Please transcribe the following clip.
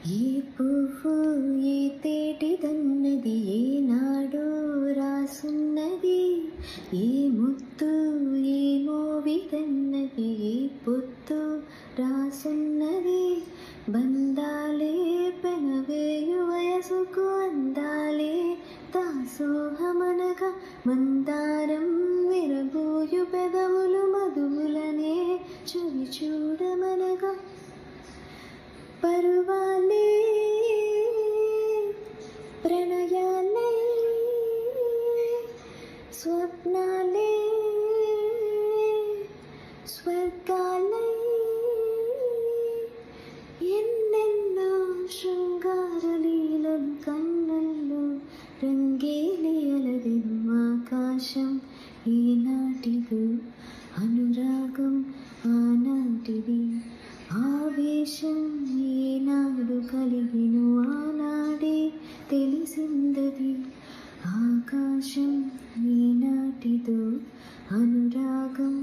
ఏ పువ్వు ఏ తేటిదన్నది ఏనాడో రాసున్నది, ఏ ముత్తు ఏ మోవిదన్నది ఏ పొత్తు రాసున్నది. బంధాలే పెనవేయు వయసుకు అందాలే దాసోహమనగా, మందారం విరబూయు పెదవులు మధువులనే చవి చూడమనగా. పరువాలే ప్రణయాలే స్వప్నాలే స్వర్గాలై ఎన్నెన్నో శృంగారలీలలు కన్నుల్లో రంగేలి అలదెను ఆకాశం ఈనాటిదో, అనురాగం ఆనాటిది, ఆవేశం ఏనాడు కలిగిను ఆనాడే తెలిసిందది. ఆకాశం ఈనాటిదో, అనురాగం